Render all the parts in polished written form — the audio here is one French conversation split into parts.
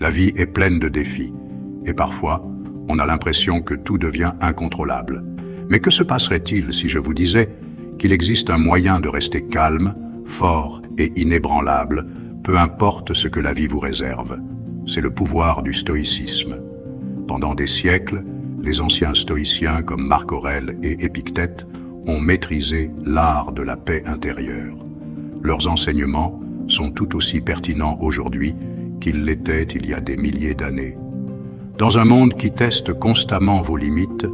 La vie est pleine de défis, et parfois, on a l'impression que tout devient incontrôlable. Mais que se passerait-il si je vous disais qu'il existe un moyen de rester calme, fort et inébranlable, peu importe ce que la vie vous réserve? C'est le pouvoir du stoïcisme. Pendant des siècles, les anciens stoïciens comme Marc Aurèle et Épictète ont maîtrisé l'art de la paix intérieure. Leurs enseignements sont tout aussi pertinents aujourd'hui qu'ils l'étaient il y a des milliers d'années. Dans un monde qui teste constamment vos limites,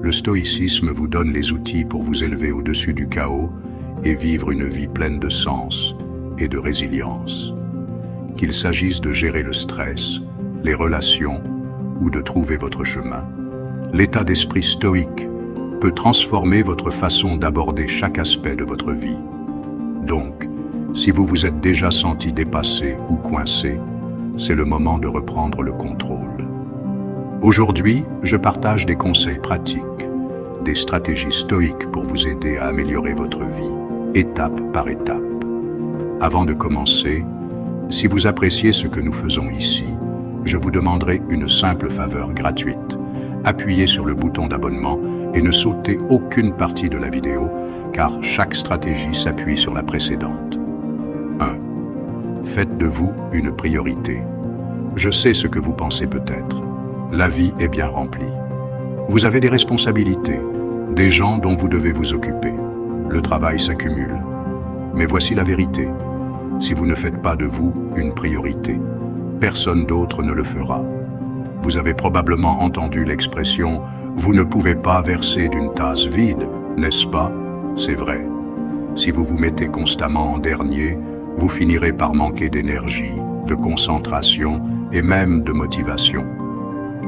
le stoïcisme vous donne les outils pour vous élever au-dessus du chaos et vivre une vie pleine de sens et de résilience. Qu'il s'agisse de gérer le stress, les relations ou de trouver votre chemin, l'état d'esprit stoïque peut transformer votre façon d'aborder chaque aspect de votre vie. Donc, si vous vous êtes déjà senti dépassé ou coincé, c'est le moment de reprendre le contrôle. Aujourd'hui, je partage des conseils pratiques, des stratégies stoïques pour vous aider à améliorer votre vie, étape par étape. Avant de commencer, si vous appréciez ce que nous faisons ici, je vous demanderai une simple faveur gratuite. Appuyez sur le bouton d'abonnement et ne sautez aucune partie de la vidéo, car chaque stratégie s'appuie sur la précédente. 1. Faites de vous une priorité. Je sais ce que vous pensez peut-être. La vie est bien remplie. Vous avez des responsabilités, des gens dont vous devez vous occuper. Le travail s'accumule. Mais voici la vérité. Si vous ne faites pas de vous une priorité, personne d'autre ne le fera. Vous avez probablement entendu l'expression « vous ne pouvez pas verser d'une tasse vide », n'est-ce pas? C'est vrai. Si vous vous mettez constamment en dernier, vous finirez par manquer d'énergie, de concentration et même de motivation.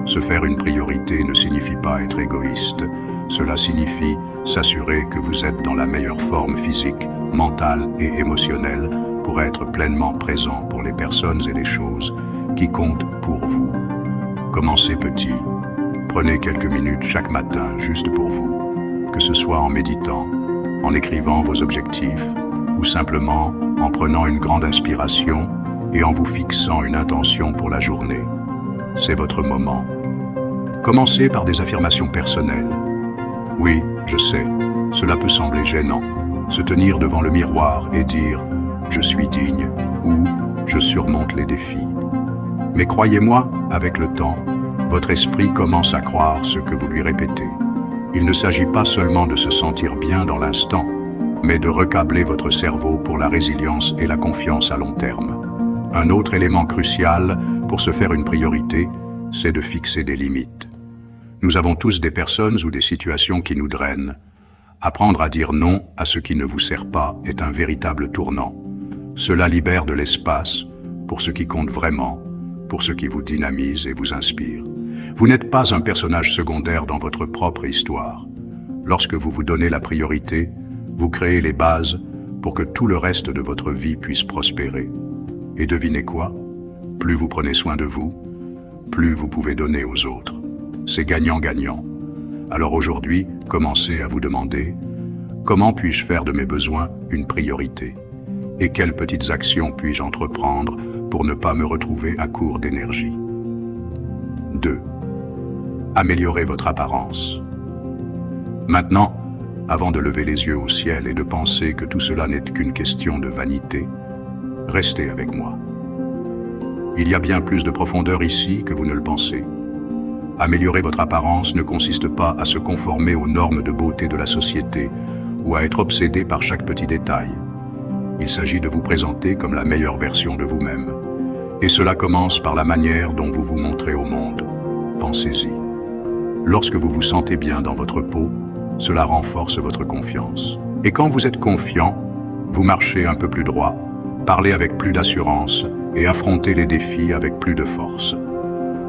Se faire une priorité ne signifie pas être égoïste. Cela signifie s'assurer que vous êtes dans la meilleure forme physique, mentale et émotionnelle pour être pleinement présent pour les personnes et les choses qui comptent pour vous. Commencez petit. Prenez quelques minutes chaque matin juste pour vous, que ce soit en méditant, en écrivant vos objectifs ou simplement en prenant une grande inspiration et en vous fixant une intention pour la journée. C'est votre moment. Commencez par des affirmations personnelles. Oui, je sais, cela peut sembler gênant. Se tenir devant le miroir et dire « je suis digne » ou « je surmonte les défis ». Mais croyez-moi, avec le temps, votre esprit commence à croire ce que vous lui répétez. Il ne s'agit pas seulement de se sentir bien dans l'instant, mais de recabler votre cerveau pour la résilience et la confiance à long terme. Un autre élément crucial pour se faire une priorité, c'est de fixer des limites. Nous avons tous des personnes ou des situations qui nous drainent. Apprendre à dire non à ce qui ne vous sert pas est un véritable tournant. Cela libère de l'espace pour ce qui compte vraiment, pour ce qui vous dynamise et vous inspire. Vous n'êtes pas un personnage secondaire dans votre propre histoire. Lorsque vous vous donnez la priorité, vous créez les bases pour que tout le reste de votre vie puisse prospérer. Et devinez quoi? Plus vous prenez soin de vous, plus vous pouvez donner aux autres. C'est gagnant-gagnant. Alors aujourd'hui, commencez à vous demander « Comment puis-je faire de mes besoins une priorité? Et quelles petites actions puis-je entreprendre pour ne pas me retrouver à court d'énergie ?» 2. Améliorez votre apparence. Maintenant, avant de lever les yeux au ciel et de penser que tout cela n'est qu'une question de vanité, restez avec moi. Il y a bien plus de profondeur ici que vous ne le pensez. Améliorer votre apparence ne consiste pas à se conformer aux normes de beauté de la société ou à être obsédé par chaque petit détail. Il s'agit de vous présenter comme la meilleure version de vous-même. Et cela commence par la manière dont vous vous montrez au monde. Pensez-y. Lorsque vous vous sentez bien dans votre peau, cela renforce votre confiance. Et quand vous êtes confiant, vous marchez un peu plus droit, parlez avec plus d'assurance et affrontez les défis avec plus de force.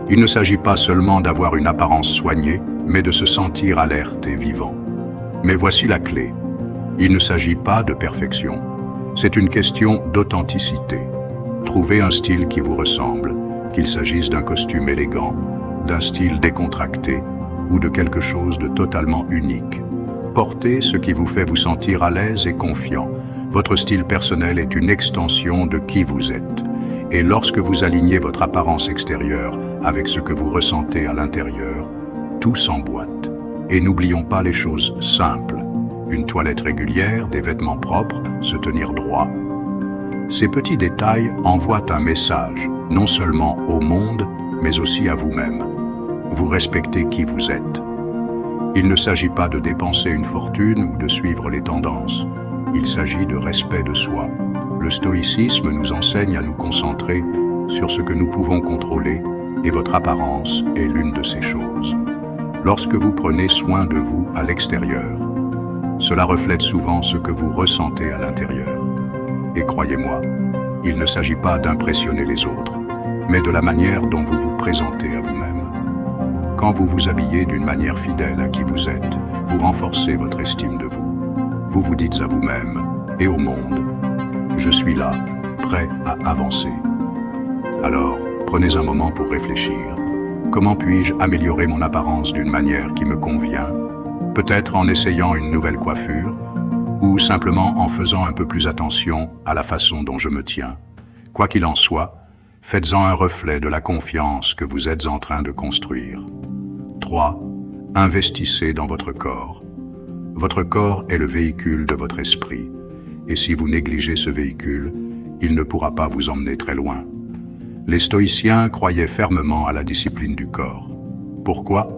Il ne s'agit pas seulement d'avoir une apparence soignée, mais de se sentir alerte et vivant. Mais voici la clé. Il ne s'agit pas de perfection. C'est une question d'authenticité. Trouvez un style qui vous ressemble, qu'il s'agisse d'un costume élégant, d'un style décontracté ou de quelque chose de totalement unique. Portez ce qui vous fait vous sentir à l'aise et confiant. Votre style personnel est une extension de qui vous êtes. Et lorsque vous alignez votre apparence extérieure avec ce que vous ressentez à l'intérieur, tout s'emboîte. Et n'oublions pas les choses simples. Une toilette régulière, des vêtements propres, se tenir droit. Ces petits détails envoient un message, non seulement au monde, mais aussi à vous-même. Vous respectez qui vous êtes. Il ne s'agit pas de dépenser une fortune ou de suivre les tendances. Il s'agit de respect de soi. Le stoïcisme nous enseigne à nous concentrer sur ce que nous pouvons contrôler, et votre apparence est l'une de ces choses. Lorsque vous prenez soin de vous à l'extérieur, cela reflète souvent ce que vous ressentez à l'intérieur. Et croyez-moi, il ne s'agit pas d'impressionner les autres, mais de la manière dont vous vous présentez à vous-même. Quand vous vous habillez d'une manière fidèle à qui vous êtes, vous renforcez votre estime de vous. Vous vous dites à vous-même et au monde, je suis là, prêt à avancer. Alors, prenez un moment pour réfléchir. Comment puis-je améliorer mon apparence d'une manière qui me convient? Peut-être en essayant une nouvelle coiffure, ou simplement en faisant un peu plus attention à la façon dont je me tiens. Quoi qu'il en soit, faites-en un reflet de la confiance que vous êtes en train de construire. 3. Investissez dans votre corps. Votre corps est le véhicule de votre esprit, et si vous négligez ce véhicule, il ne pourra pas vous emmener très loin. Les stoïciens croyaient fermement à la discipline du corps. Pourquoi?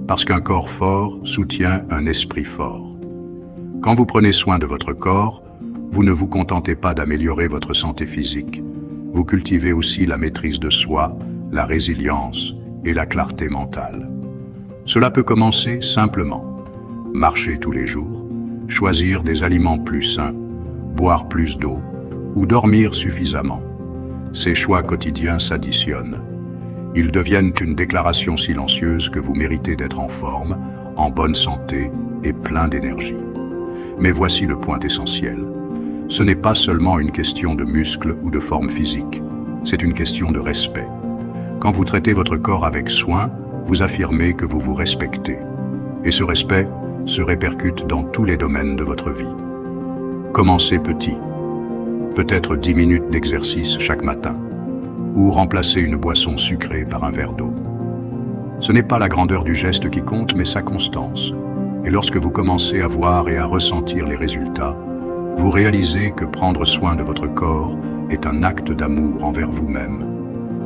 Parce qu'un corps fort soutient un esprit fort. Quand vous prenez soin de votre corps, vous ne vous contentez pas d'améliorer votre santé physique. Vous cultivez aussi la maîtrise de soi, la résilience et la clarté mentale. Cela peut commencer simplement. Marcher tous les jours, choisir des aliments plus sains, boire plus d'eau ou dormir suffisamment. Ces choix quotidiens s'additionnent. Ils deviennent une déclaration silencieuse que vous méritez d'être en forme, en bonne santé et plein d'énergie. Mais voici le point essentiel. Ce n'est pas seulement une question de muscles ou de forme physique, c'est une question de respect. Quand vous traitez votre corps avec soin, vous affirmez que vous vous respectez. Et ce respect se répercute dans tous les domaines de votre vie. Commencez petit. Peut-être 10 minutes d'exercice chaque matin, ou remplacer une boisson sucrée par un verre d'eau. Ce n'est pas la grandeur du geste qui compte, mais sa constance. Et lorsque vous commencez à voir et à ressentir les résultats, vous réalisez que prendre soin de votre corps est un acte d'amour envers vous-même.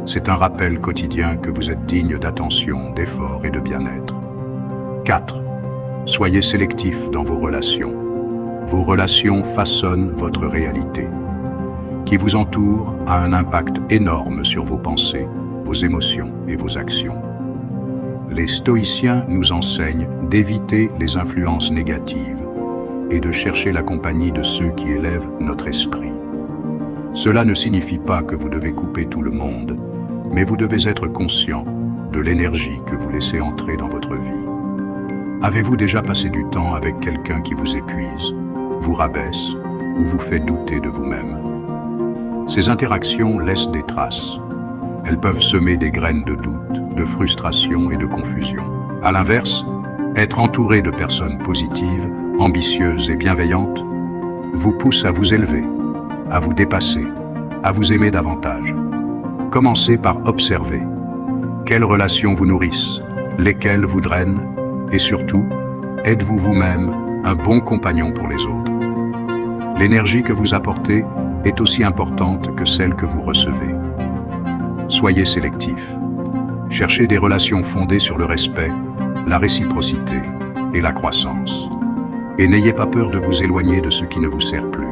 C'est un rappel quotidien que vous êtes digne d'attention, d'effort et de bien-être. 4. Soyez sélectif dans vos relations. Vos relations façonnent votre réalité. Qui vous entoure a un impact énorme sur vos pensées, vos émotions et vos actions. Les stoïciens nous enseignent d'éviter les influences négatives et de chercher la compagnie de ceux qui élèvent notre esprit. Cela ne signifie pas que vous devez couper tout le monde, mais vous devez être conscient de l'énergie que vous laissez entrer dans votre vie. Avez-vous déjà passé du temps avec quelqu'un qui vous épuise, vous rabaisse ou vous fait douter de vous-même? Ces interactions laissent des traces. Elles peuvent semer des graines de doute, de frustration et de confusion. À l'inverse, être entouré de personnes positives, ambitieuses et bienveillantes vous pousse à vous élever, à vous dépasser, à vous aimer davantage. Commencez par observer. Quelles relations vous nourrissent, lesquelles vous drainent, et surtout, êtes-vous vous-même un bon compagnon pour les autres? L'énergie que vous apportez est aussi importante que celle que vous recevez. Soyez sélectif. Cherchez des relations fondées sur le respect, la réciprocité et la croissance. Et n'ayez pas peur de vous éloigner de ce qui ne vous sert plus.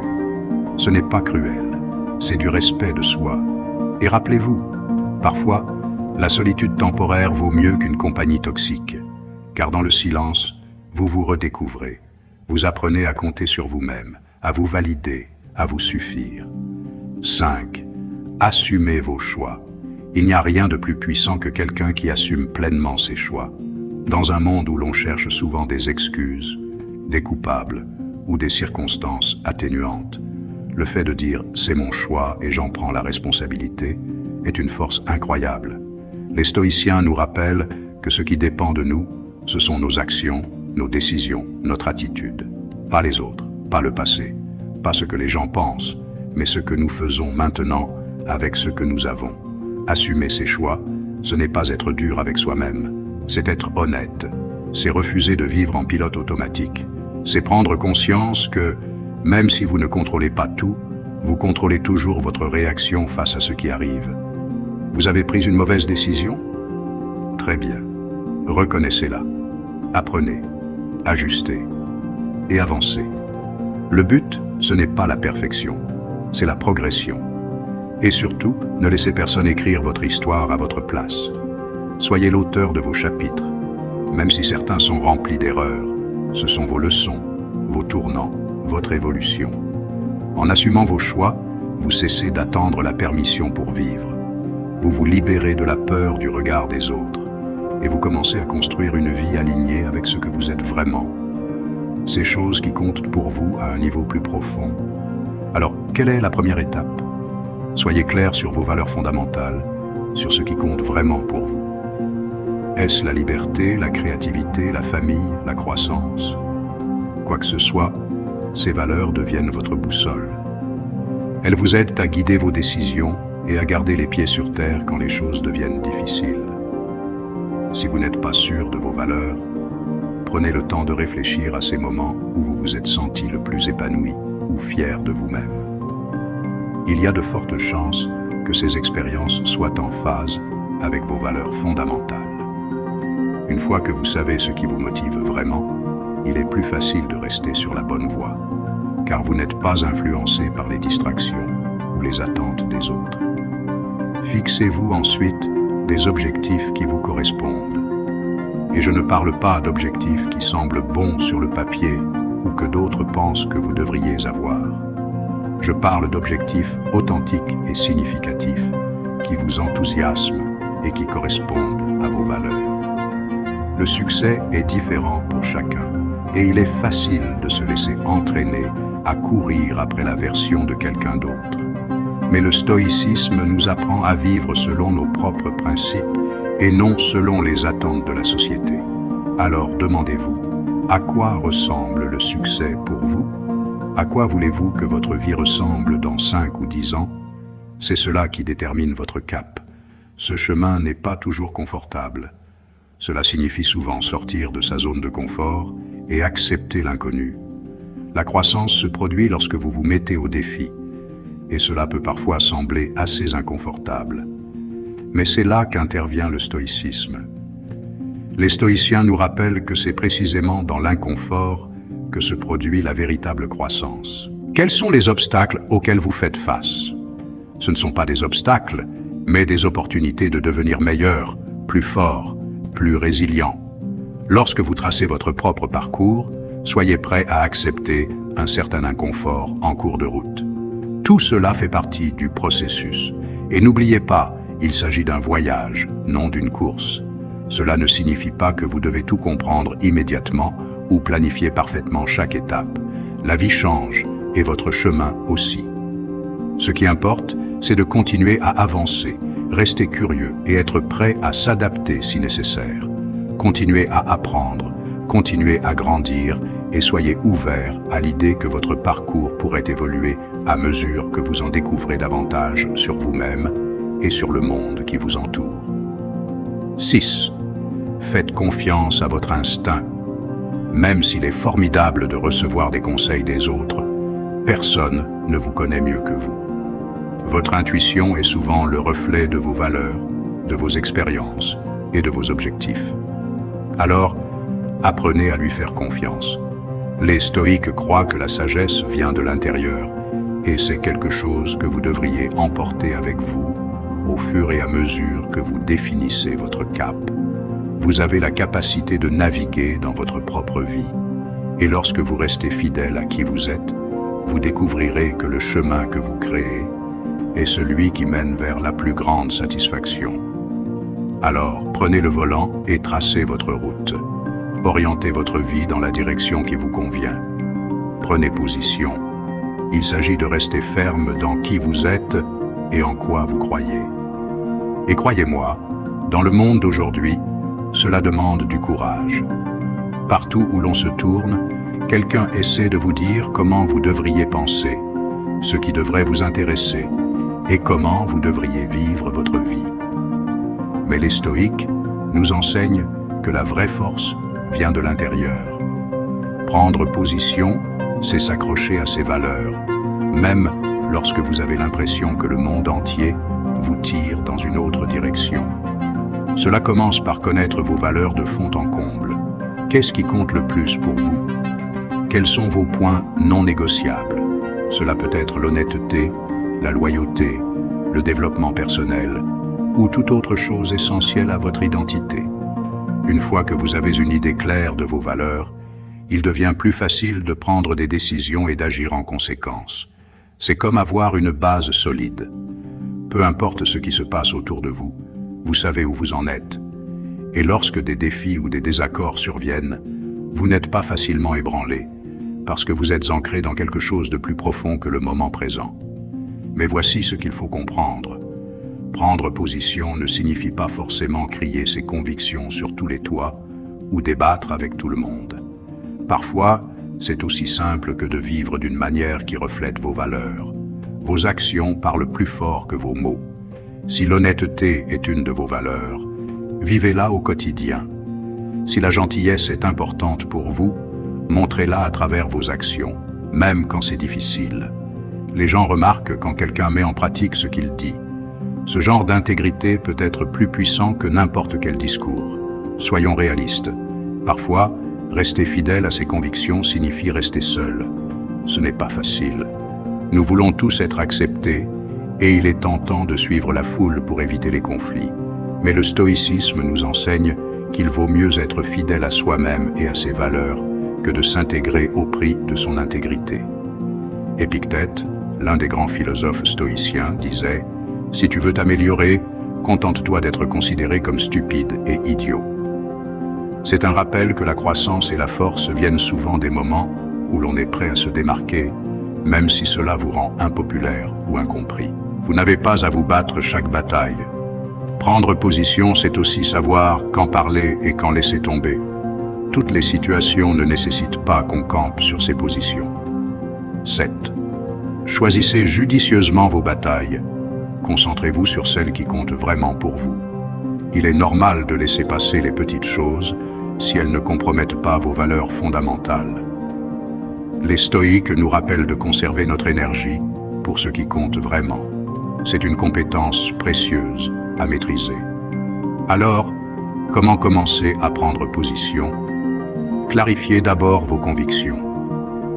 Ce n'est pas cruel, c'est du respect de soi. Et rappelez-vous, parfois, la solitude temporaire vaut mieux qu'une compagnie toxique, car dans le silence, vous vous redécouvrez. Vous apprenez à compter sur vous-même, à vous valider, à vous suffire. 5. Assumez vos choix. Il n'y a rien de plus puissant que quelqu'un qui assume pleinement ses choix. Dans un monde où l'on cherche souvent des excuses, des coupables ou des circonstances atténuantes, le fait de dire « c'est mon choix et j'en prends la responsabilité » est une force incroyable. Les stoïciens nous rappellent que ce qui dépend de nous, ce sont nos actions, nos décisions, notre attitude. Pas les autres, pas le passé, pas ce que les gens pensent, mais ce que nous faisons maintenant avec ce que nous avons. Assumer ses choix, ce n'est pas être dur avec soi-même, c'est être honnête. C'est refuser de vivre en pilote automatique. C'est prendre conscience que, même si vous ne contrôlez pas tout, vous contrôlez toujours votre réaction face à ce qui arrive. Vous avez pris une mauvaise décision? Très bien. Reconnaissez-la. Apprenez, ajustez et avancez. Le but, ce n'est pas la perfection, c'est la progression. Et surtout, ne laissez personne écrire votre histoire à votre place. Soyez l'auteur de vos chapitres. Même si certains sont remplis d'erreurs, ce sont vos leçons, vos tournants, votre évolution. En assumant vos choix, vous cessez d'attendre la permission pour vivre. Vous vous libérez de la peur du regard des autres et vous commencez à construire une vie alignée avec ce que vous êtes vraiment. Ces choses qui comptent pour vous à un niveau plus profond. Alors, quelle est la première étape? Soyez clair sur vos valeurs fondamentales, sur ce qui compte vraiment pour vous. Est-ce la liberté, la créativité, la famille, la croissance? Quoi que ce soit, ces valeurs deviennent votre boussole. Elles vous aident à guider vos décisions et à garder les pieds sur terre quand les choses deviennent difficiles. Si vous n'êtes pas sûr de vos valeurs, prenez le temps de réfléchir à ces moments où vous vous êtes senti le plus épanoui ou fier de vous-même. Il y a de fortes chances que ces expériences soient en phase avec vos valeurs fondamentales. Une fois que vous savez ce qui vous motive vraiment, il est plus facile de rester sur la bonne voie, car vous n'êtes pas influencé par les distractions ou les attentes des autres. Fixez-vous ensuite des objectifs qui vous correspondent. Et je ne parle pas d'objectifs qui semblent bons sur le papier ou que d'autres pensent que vous devriez avoir. Je parle d'objectifs authentiques et significatifs qui vous enthousiasment et qui correspondent à vos valeurs. Le succès est différent pour chacun et il est facile de se laisser entraîner à courir après la version de quelqu'un d'autre. Mais le stoïcisme nous apprend à vivre selon nos propres principes et non selon les attentes de la société. Alors demandez-vous, à quoi ressemble le succès pour vous? À quoi voulez-vous que votre vie ressemble dans 5 ou 10 ans? C'est cela qui détermine votre cap. Ce chemin n'est pas toujours confortable. Cela signifie souvent sortir de sa zone de confort et accepter l'inconnu. La croissance se produit lorsque vous vous mettez au défi, et cela peut parfois sembler assez inconfortable. Mais c'est là qu'intervient le stoïcisme. Les stoïciens nous rappellent que c'est précisément dans l'inconfort que se produit la véritable croissance. Quels sont les obstacles auxquels vous faites face? Ce ne sont pas des obstacles, mais des opportunités de devenir meilleur, plus fort, plus résilient. Lorsque vous tracez votre propre parcours, soyez prêt à accepter un certain inconfort en cours de route. Tout cela fait partie du processus. Et n'oubliez pas, il s'agit d'un voyage, non d'une course. Cela ne signifie pas que vous devez tout comprendre immédiatement ou planifier parfaitement chaque étape. La vie change et votre chemin aussi. Ce qui importe, c'est de continuer à avancer, rester curieux et être prêt à s'adapter si nécessaire. Continuez à apprendre, continuez à grandir et soyez ouvert à l'idée que votre parcours pourrait évoluer à mesure que vous en découvrez davantage sur vous-même et sur le monde qui vous entoure. 6. Faites confiance à votre instinct. Même s'il est formidable de recevoir des conseils des autres, personne ne vous connaît mieux que vous. Votre intuition est souvent le reflet de vos valeurs, de vos expériences et de vos objectifs. Alors, apprenez à lui faire confiance. Les stoïques croient que la sagesse vient de l'intérieur et c'est quelque chose que vous devriez emporter avec vous au fur et à mesure que vous définissez votre cap. Vous avez la capacité de naviguer dans votre propre vie. Et lorsque vous restez fidèle à qui vous êtes, vous découvrirez que le chemin que vous créez est celui qui mène vers la plus grande satisfaction. Alors, prenez le volant et tracez votre route. Orientez votre vie dans la direction qui vous convient. Prenez position. Il s'agit de rester ferme dans qui vous êtes et en quoi vous croyez. Et croyez-moi, dans le monde d'aujourd'hui, cela demande du courage. Partout où l'on se tourne, quelqu'un essaie de vous dire comment vous devriez penser, ce qui devrait vous intéresser, et comment vous devriez vivre votre vie. Mais les stoïques nous enseignent que la vraie force vient de l'intérieur. Prendre position, c'est s'accrocher à ses valeurs, même lorsque vous avez l'impression que le monde entier vous tire dans une autre direction. Cela commence par connaître vos valeurs de fond en comble. Qu'est-ce qui compte le plus pour vous? Quels sont vos points non négociables? Cela peut être l'honnêteté, la loyauté, le développement personnel ou toute autre chose essentielle à votre identité. Une fois que vous avez une idée claire de vos valeurs, il devient plus facile de prendre des décisions et d'agir en conséquence. C'est comme avoir une base solide. Peu importe ce qui se passe autour de vous, vous savez où vous en êtes. Et lorsque des défis ou des désaccords surviennent, vous n'êtes pas facilement ébranlé, parce que vous êtes ancré dans quelque chose de plus profond que le moment présent. Mais voici ce qu'il faut comprendre. Prendre position ne signifie pas forcément crier ses convictions sur tous les toits ou débattre avec tout le monde. Parfois, c'est aussi simple que de vivre d'une manière qui reflète vos valeurs. Vos actions parlent plus fort que vos mots. Si l'honnêteté est une de vos valeurs, vivez-la au quotidien. Si la gentillesse est importante pour vous, montrez-la à travers vos actions, même quand c'est difficile. Les gens remarquent quand quelqu'un met en pratique ce qu'il dit. Ce genre d'intégrité peut être plus puissant que n'importe quel discours. Soyons réalistes. Parfois, rester fidèle à ses convictions signifie rester seul. Ce n'est pas facile. Nous voulons tous être acceptés, et il est tentant de suivre la foule pour éviter les conflits. Mais le stoïcisme nous enseigne qu'il vaut mieux être fidèle à soi-même et à ses valeurs que de s'intégrer au prix de son intégrité. Épictète, l'un des grands philosophes stoïciens, disait « Si tu veux t'améliorer, contente-toi d'être considéré comme stupide et idiot. » C'est un rappel que la croissance et la force viennent souvent des moments où l'on est prêt à se démarquer, même si cela vous rend impopulaire ou incompris. Vous n'avez pas à vous battre chaque bataille. Prendre position, c'est aussi savoir quand parler et quand laisser tomber. Toutes les situations ne nécessitent pas qu'on campe sur ses positions. 7. Choisissez judicieusement vos batailles. Concentrez-vous sur celles qui comptent vraiment pour vous. Il est normal de laisser passer les petites choses si elles ne compromettent pas vos valeurs fondamentales. Les stoïques nous rappellent de conserver notre énergie pour ce qui compte vraiment. C'est une compétence précieuse à maîtriser. Alors, comment commencer à prendre position? Clarifiez d'abord vos convictions.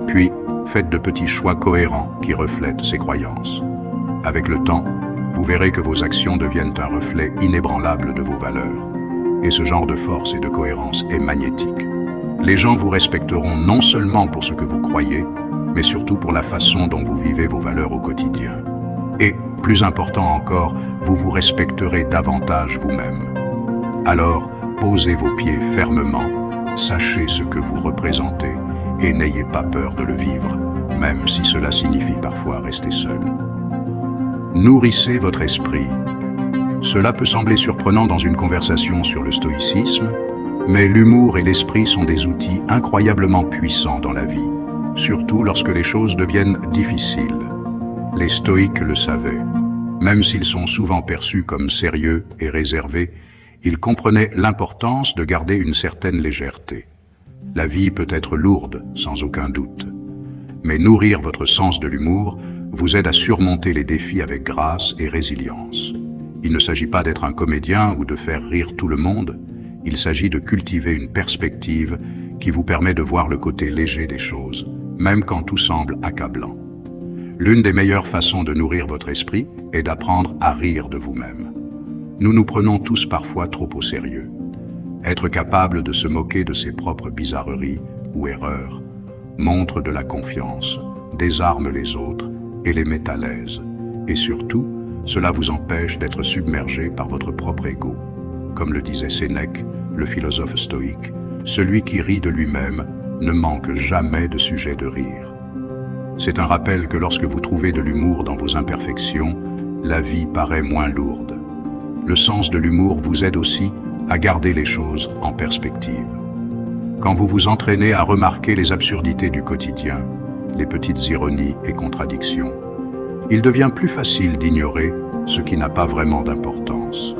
Puis, faites de petits choix cohérents qui reflètent ces croyances. Avec le temps, vous verrez que vos actions deviennent un reflet inébranlable de vos valeurs. Et ce genre de force et de cohérence est magnétique. Les gens vous respecteront non seulement pour ce que vous croyez, mais surtout pour la façon dont vous vivez vos valeurs au quotidien. Et, plus important encore, vous vous respecterez davantage vous-même. Alors, posez vos pieds fermement, sachez ce que vous représentez et n'ayez pas peur de le vivre, même si cela signifie parfois rester seul. Nourrissez votre esprit. Cela peut sembler surprenant dans une conversation sur le stoïcisme, mais l'humour et l'esprit sont des outils incroyablement puissants dans la vie, surtout lorsque les choses deviennent difficiles. Les stoïques le savaient. Même s'ils sont souvent perçus comme sérieux et réservés, ils comprenaient l'importance de garder une certaine légèreté. La vie peut être lourde, sans aucun doute. Mais nourrir votre sens de l'humour vous aide à surmonter les défis avec grâce et résilience. Il ne s'agit pas d'être un comédien ou de faire rire tout le monde, il s'agit de cultiver une perspective qui vous permet de voir le côté léger des choses, même quand tout semble accablant. L'une des meilleures façons de nourrir votre esprit est d'apprendre à rire de vous-même. Nous nous prenons tous parfois trop au sérieux. Être capable de se moquer de ses propres bizarreries ou erreurs montre de la confiance, désarme les autres et les met à l'aise. Et surtout, cela vous empêche d'être submergé par votre propre ego. Comme le disait Sénèque, le philosophe stoïque, celui qui rit de lui-même ne manque jamais de sujet de rire. C'est un rappel que lorsque vous trouvez de l'humour dans vos imperfections, la vie paraît moins lourde. Le sens de l'humour vous aide aussi à garder les choses en perspective. Quand vous vous entraînez à remarquer les absurdités du quotidien, les petites ironies et contradictions, il devient plus facile d'ignorer ce qui n'a pas vraiment d'importance.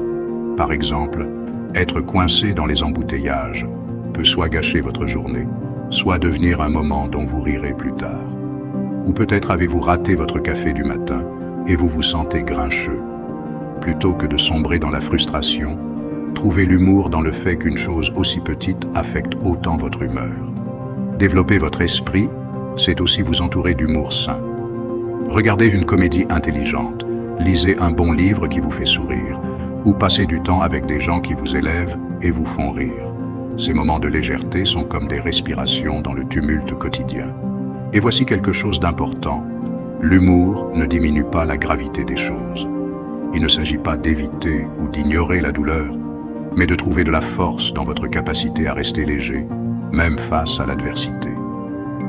Par exemple, être coincé dans les embouteillages peut soit gâcher votre journée, soit devenir un moment dont vous rirez plus tard. Ou peut-être avez-vous raté votre café du matin et vous vous sentez grincheux. Plutôt que de sombrer dans la frustration, trouvez l'humour dans le fait qu'une chose aussi petite affecte autant votre humeur. Développer votre esprit, c'est aussi vous entourer d'humour sain. Regardez une comédie intelligente, lisez un bon livre qui vous fait sourire, ou passez du temps avec des gens qui vous élèvent et vous font rire. Ces moments de légèreté sont comme des respirations dans le tumulte quotidien. Et voici quelque chose d'important. L'humour ne diminue pas la gravité des choses. Il ne s'agit pas d'éviter ou d'ignorer la douleur, mais de trouver de la force dans votre capacité à rester léger, même face à l'adversité.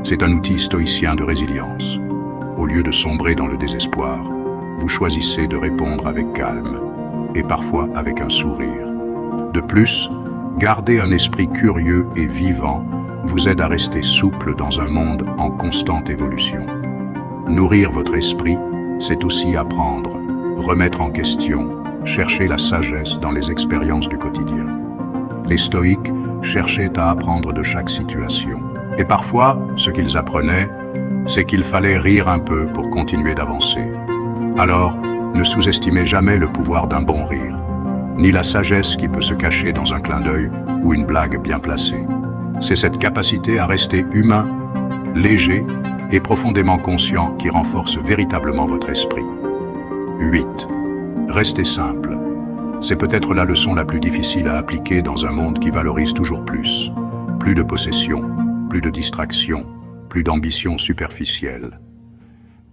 C'est un outil stoïcien de résilience. Au lieu de sombrer dans le désespoir, vous choisissez de répondre avec calme, et parfois avec un sourire. De plus, garder un esprit curieux et vivant vous aide à rester souple dans un monde en constante évolution. Nourrir votre esprit, c'est aussi apprendre, remettre en question, chercher la sagesse dans les expériences du quotidien. Les stoïques cherchaient à apprendre de chaque situation. Et parfois, ce qu'ils apprenaient, c'est qu'il fallait rire un peu pour continuer d'avancer. Alors, ne sous-estimez jamais le pouvoir d'un bon rire, ni la sagesse qui peut se cacher dans un clin d'œil ou une blague bien placée. C'est cette capacité à rester humain, léger et profondément conscient qui renforce véritablement votre esprit. 8. Restez simple. C'est peut-être la leçon la plus difficile à appliquer dans un monde qui valorise toujours plus. Plus de possession, plus de distraction, plus d'ambition superficielle.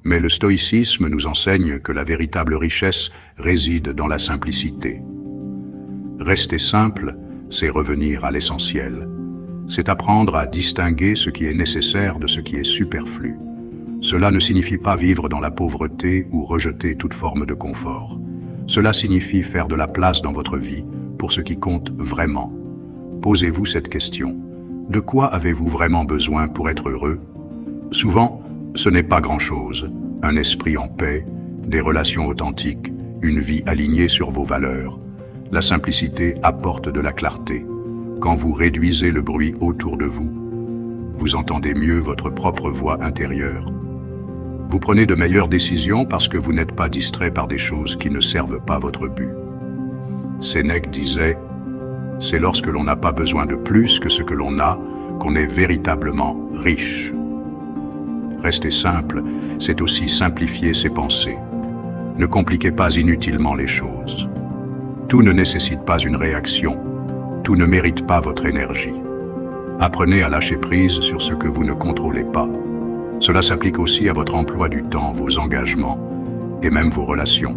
Mais le stoïcisme nous enseigne que la véritable richesse réside dans la simplicité. Rester simple, c'est revenir à l'essentiel. C'est apprendre à distinguer ce qui est nécessaire de ce qui est superflu. Cela ne signifie pas vivre dans la pauvreté ou rejeter toute forme de confort. Cela signifie faire de la place dans votre vie pour ce qui compte vraiment. Posez-vous cette question. De quoi avez-vous vraiment besoin pour être heureux? Souvent, ce n'est pas grand-chose. Un esprit en paix, des relations authentiques, une vie alignée sur vos valeurs. La simplicité apporte de la clarté. Quand vous réduisez le bruit autour de vous, vous entendez mieux votre propre voix intérieure. Vous prenez de meilleures décisions parce que vous n'êtes pas distrait par des choses qui ne servent pas votre but. Sénèque disait « C'est lorsque l'on n'a pas besoin de plus que ce que l'on a qu'on est véritablement riche ». Rester simple, c'est aussi simplifier ses pensées. Ne compliquez pas inutilement les choses. Tout ne nécessite pas une réaction. Tout ne mérite pas votre énergie. Apprenez à lâcher prise sur ce que vous ne contrôlez pas. Cela s'applique aussi à votre emploi du temps, vos engagements et même vos relations.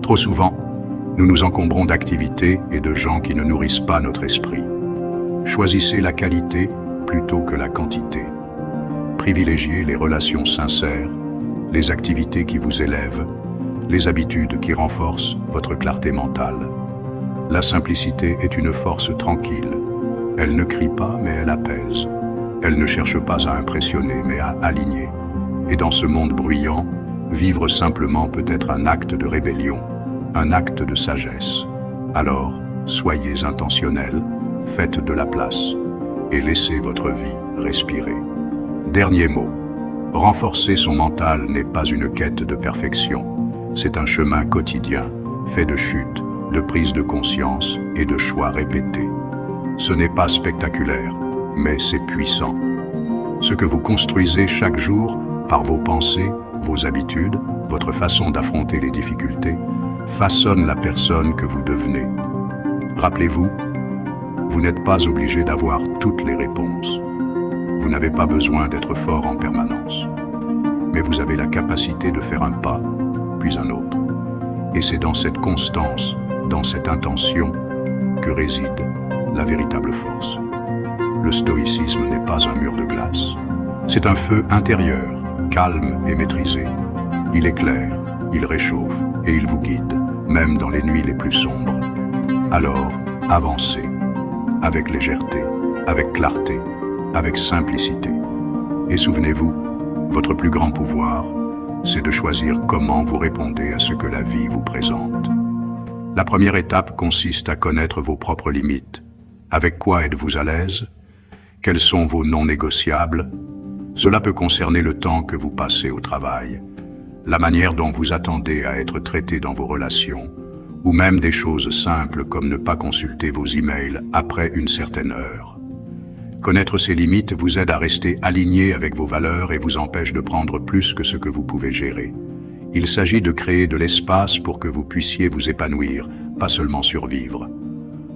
Trop souvent, nous nous encombrons d'activités et de gens qui ne nourrissent pas notre esprit. Choisissez la qualité plutôt que la quantité. Privilégiez les relations sincères, les activités qui vous élèvent, les habitudes qui renforcent votre clarté mentale. La simplicité est une force tranquille. Elle ne crie pas, mais elle apaise. Elle ne cherche pas à impressionner, mais à aligner. Et dans ce monde bruyant, vivre simplement peut être un acte de rébellion, un acte de sagesse. Alors, soyez intentionnels, faites de la place et laissez votre vie respirer. Dernier mot. Renforcer son mental n'est pas une quête de perfection. C'est un chemin quotidien, fait de chutes, de prise de conscience et de choix répétés. Ce n'est pas spectaculaire, mais c'est puissant. Ce que vous construisez chaque jour par vos pensées, vos habitudes, votre façon d'affronter les difficultés, façonne la personne que vous devenez. Rappelez-vous, vous n'êtes pas obligé d'avoir toutes les réponses. Vous n'avez pas besoin d'être fort en permanence. Mais vous avez la capacité de faire un pas, puis un autre. Et c'est dans cette constance, dans cette intention, que réside la véritable force. Le stoïcisme n'est pas un mur de glace. C'est un feu intérieur, calme et maîtrisé. Il éclaire, il réchauffe et il vous guide, même dans les nuits les plus sombres. Alors, avancez, avec légèreté, avec clarté, avec simplicité. Et souvenez-vous, votre plus grand pouvoir, c'est de choisir comment vous répondez à ce que la vie vous présente. La première étape consiste à connaître vos propres limites. Avec quoi êtes-vous à l'aise? Quels sont vos non négociables? Cela peut concerner le temps que vous passez au travail, la manière dont vous attendez à être traité dans vos relations, ou même des choses simples comme ne pas consulter vos emails après une certaine heure. Connaître ces limites vous aide à rester aligné avec vos valeurs et vous empêche de prendre plus que ce que vous pouvez gérer. Il s'agit de créer de l'espace pour que vous puissiez vous épanouir, pas seulement survivre.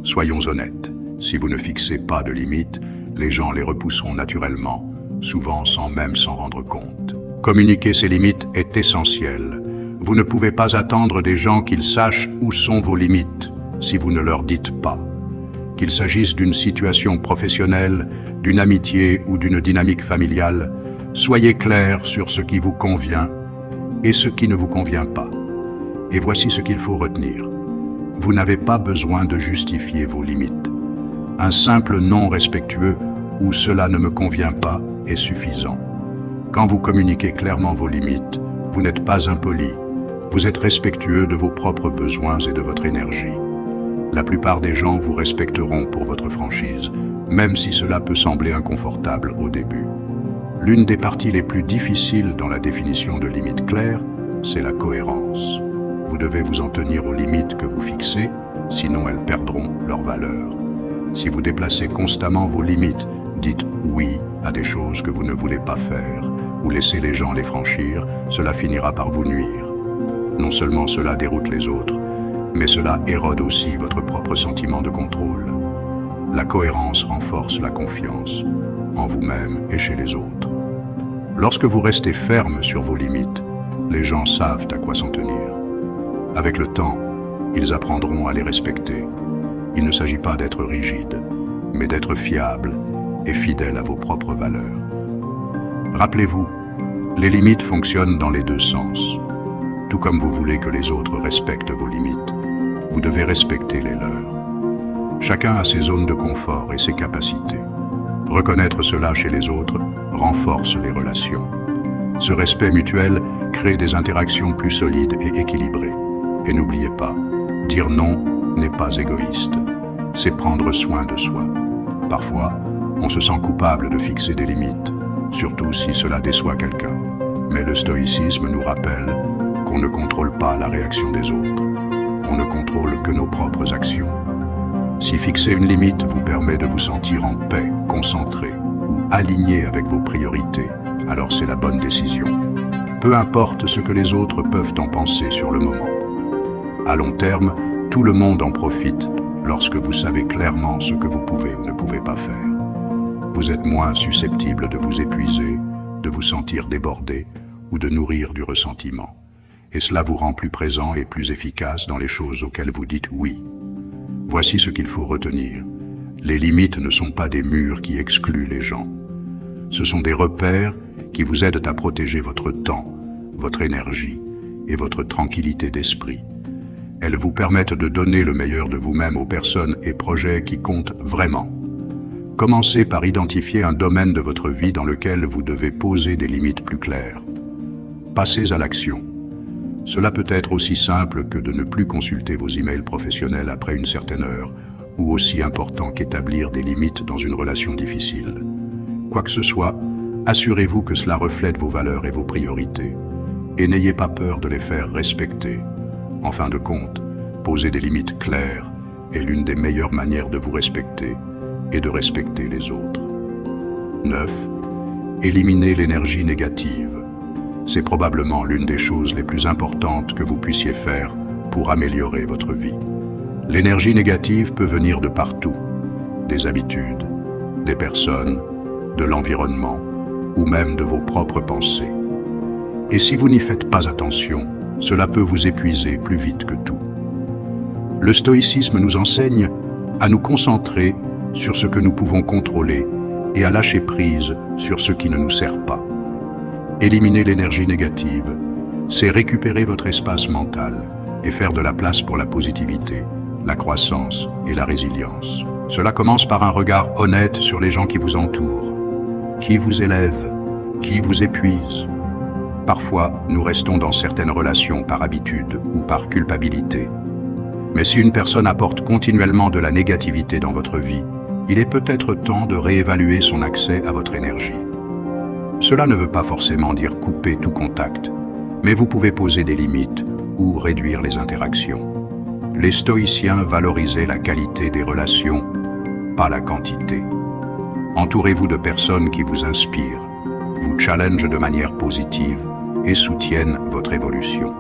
Soyons honnêtes, si vous ne fixez pas de limites, les gens les repousseront naturellement, souvent sans même s'en rendre compte. Communiquer ces limites est essentiel. Vous ne pouvez pas attendre des gens qu'ils sachent où sont vos limites si vous ne leur dites pas. Qu'il s'agisse d'une situation professionnelle, d'une amitié ou d'une dynamique familiale, soyez clair sur ce qui vous convient et ce qui ne vous convient pas. Et voici ce qu'il faut retenir. Vous n'avez pas besoin de justifier vos limites. Un simple non respectueux ou cela ne me convient pas est suffisant. Quand vous communiquez clairement vos limites, vous n'êtes pas impoli. Vous êtes respectueux de vos propres besoins et de votre énergie. La plupart des gens vous respecteront pour votre franchise, même si cela peut sembler inconfortable au début. L'une des parties les plus difficiles dans la définition de limites claires, c'est la cohérence. Vous devez vous en tenir aux limites que vous fixez, sinon elles perdront leur valeur. Si vous déplacez constamment vos limites, dites oui à des choses que vous ne voulez pas faire, ou laissez les gens les franchir, cela finira par vous nuire. Non seulement cela déroute les autres, mais cela érode aussi votre propre sentiment de contrôle. La cohérence renforce la confiance, en vous-même et chez les autres. Lorsque vous restez ferme sur vos limites, les gens savent à quoi s'en tenir. Avec le temps, ils apprendront à les respecter. Il ne s'agit pas d'être rigide, mais d'être fiable et fidèle à vos propres valeurs. Rappelez-vous, les limites fonctionnent dans les deux sens. Tout comme vous voulez que les autres respectent vos limites, vous devez respecter les leurs. Chacun a ses zones de confort et ses capacités. Reconnaître cela chez les autres renforce les relations. Ce respect mutuel crée des interactions plus solides et équilibrées. Et n'oubliez pas, dire non n'est pas égoïste, c'est prendre soin de soi. Parfois, on se sent coupable de fixer des limites, surtout si cela déçoit quelqu'un. Mais le stoïcisme nous rappelle qu'on ne contrôle pas la réaction des autres. On ne contrôle que nos propres actions. Si fixer une limite vous permet de vous sentir en paix, concentré ou aligné avec vos priorités, alors c'est la bonne décision. Peu importe ce que les autres peuvent en penser sur le moment. À long terme, tout le monde en profite lorsque vous savez clairement ce que vous pouvez ou ne pouvez pas faire. Vous êtes moins susceptible de vous épuiser, de vous sentir débordé ou de nourrir du ressentiment. Et cela vous rend plus présent et plus efficace dans les choses auxquelles vous dites oui. Voici ce qu'il faut retenir. Les limites ne sont pas des murs qui excluent les gens. Ce sont des repères qui vous aident à protéger votre temps, votre énergie et votre tranquillité d'esprit. Elles vous permettent de donner le meilleur de vous-même aux personnes et projets qui comptent vraiment. Commencez par identifier un domaine de votre vie dans lequel vous devez poser des limites plus claires. Passez à l'action. Cela peut être aussi simple que de ne plus consulter vos emails professionnels après une certaine heure, ou aussi important qu'établir des limites dans une relation difficile. Quoi que ce soit, assurez-vous que cela reflète vos valeurs et vos priorités, et n'ayez pas peur de les faire respecter. En fin de compte, poser des limites claires est l'une des meilleures manières de vous respecter et de respecter les autres. 9. Éliminez l'énergie négative. C'est probablement l'une des choses les plus importantes que vous puissiez faire pour améliorer votre vie. L'énergie négative peut venir de partout, des habitudes, des personnes, de l'environnement ou même de vos propres pensées. Et si vous n'y faites pas attention, cela peut vous épuiser plus vite que tout. Le stoïcisme nous enseigne à nous concentrer sur ce que nous pouvons contrôler et à lâcher prise sur ce qui ne nous sert pas. Éliminer l'énergie négative, c'est récupérer votre espace mental et faire de la place pour la positivité, la croissance et la résilience. Cela commence par un regard honnête sur les gens qui vous entourent, qui vous élèvent, qui vous épuisent. Parfois, nous restons dans certaines relations par habitude ou par culpabilité. Mais si une personne apporte continuellement de la négativité dans votre vie, il est peut-être temps de réévaluer son accès à votre énergie. Cela ne veut pas forcément dire couper tout contact, mais vous pouvez poser des limites ou réduire les interactions. Les stoïciens valorisaient la qualité des relations, pas la quantité. Entourez-vous de personnes qui vous inspirent, vous challengent de manière positive et soutiennent votre évolution.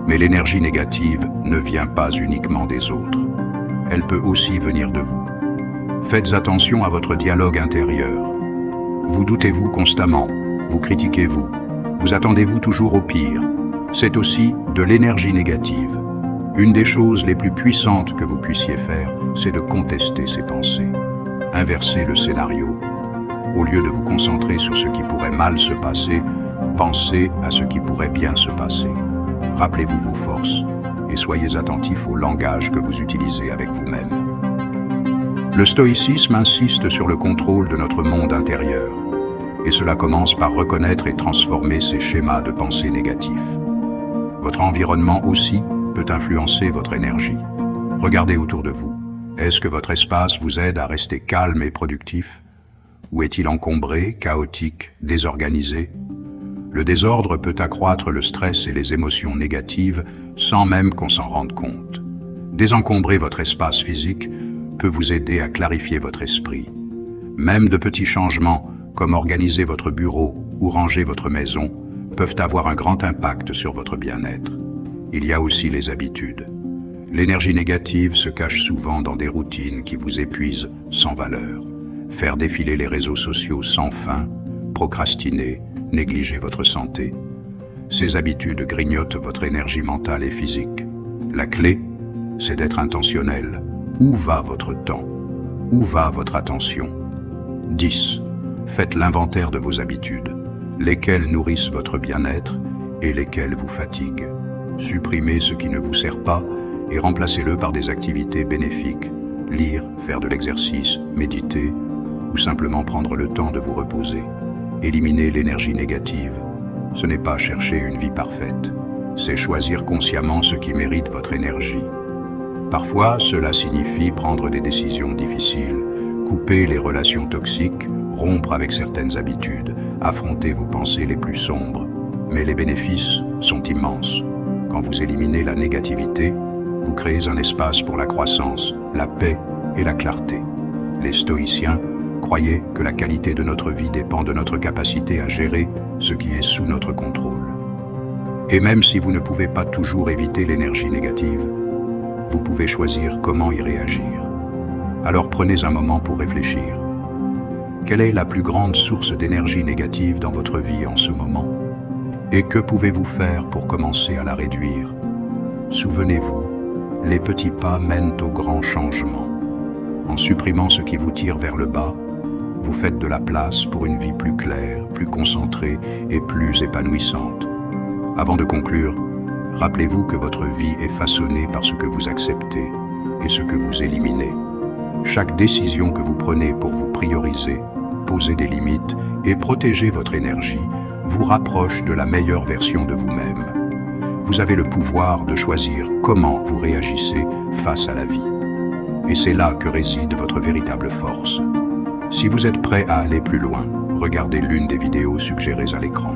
Mais l'énergie négative ne vient pas uniquement des autres. Elle peut aussi venir de vous. Faites attention à votre dialogue intérieur. Vous doutez-vous constamment, vous critiquez-vous, vous attendez-vous toujours au pire. C'est aussi de l'énergie négative. Une des choses les plus puissantes que vous puissiez faire, c'est de contester ces pensées. Inversez le scénario. Au lieu de vous concentrer sur ce qui pourrait mal se passer, pensez à ce qui pourrait bien se passer. Rappelez-vous vos forces et soyez attentifs au langage que vous utilisez avec vous-même. Le stoïcisme insiste sur le contrôle de notre monde intérieur, et cela commence par reconnaître et transformer ces schémas de pensée négatifs. Votre environnement aussi peut influencer votre énergie. Regardez autour de vous. Est-ce que votre espace vous aide à rester calme et productif? Ou est-il encombré, chaotique, désorganisé? Le désordre peut accroître le stress et les émotions négatives sans même qu'on s'en rende compte. Désencombrer votre espace physique peut vous aider à clarifier votre esprit. Même de petits changements, comme organiser votre bureau ou ranger votre maison, peuvent avoir un grand impact sur votre bien-être. Il y a aussi les habitudes. L'énergie négative se cache souvent dans des routines qui vous épuisent sans valeur. Faire défiler les réseaux sociaux sans fin, procrastiner, négliger votre santé. Ces habitudes grignotent votre énergie mentale et physique. La clé, c'est d'être intentionnel. Où va votre temps? Où va votre attention? 10. Faites l'inventaire de vos habitudes. Lesquelles nourrissent votre bien-être et lesquelles vous fatiguent. Supprimez ce qui ne vous sert pas et remplacez-le par des activités bénéfiques. Lire, faire de l'exercice, méditer ou simplement prendre le temps de vous reposer. Éliminer l'énergie négative, ce n'est pas chercher une vie parfaite, c'est choisir consciemment ce qui mérite votre énergie. Parfois, cela signifie prendre des décisions difficiles, couper les relations toxiques, rompre avec certaines habitudes, affronter vos pensées les plus sombres. Mais les bénéfices sont immenses. Quand vous éliminez la négativité, vous créez un espace pour la croissance, la paix et la clarté. Les stoïciens croyaient que la qualité de notre vie dépend de notre capacité à gérer ce qui est sous notre contrôle. Et même si vous ne pouvez pas toujours éviter l'énergie négative, vous pouvez choisir comment y réagir. Alors prenez un moment pour réfléchir. Quelle est la plus grande source d'énergie négative dans votre vie en ce moment? Et que pouvez-vous faire pour commencer à la réduire? Souvenez-vous, les petits pas mènent au grand changement. En supprimant ce qui vous tire vers le bas, vous faites de la place pour une vie plus claire, plus concentrée et plus épanouissante. Avant de conclure, rappelez-vous que votre vie est façonnée par ce que vous acceptez et ce que vous éliminez. Chaque décision que vous prenez pour vous prioriser, poser des limites et protéger votre énergie vous rapproche de la meilleure version de vous-même. Vous avez le pouvoir de choisir comment vous réagissez face à la vie. Et c'est là que réside votre véritable force. Si vous êtes prêt à aller plus loin, regardez l'une des vidéos suggérées à l'écran.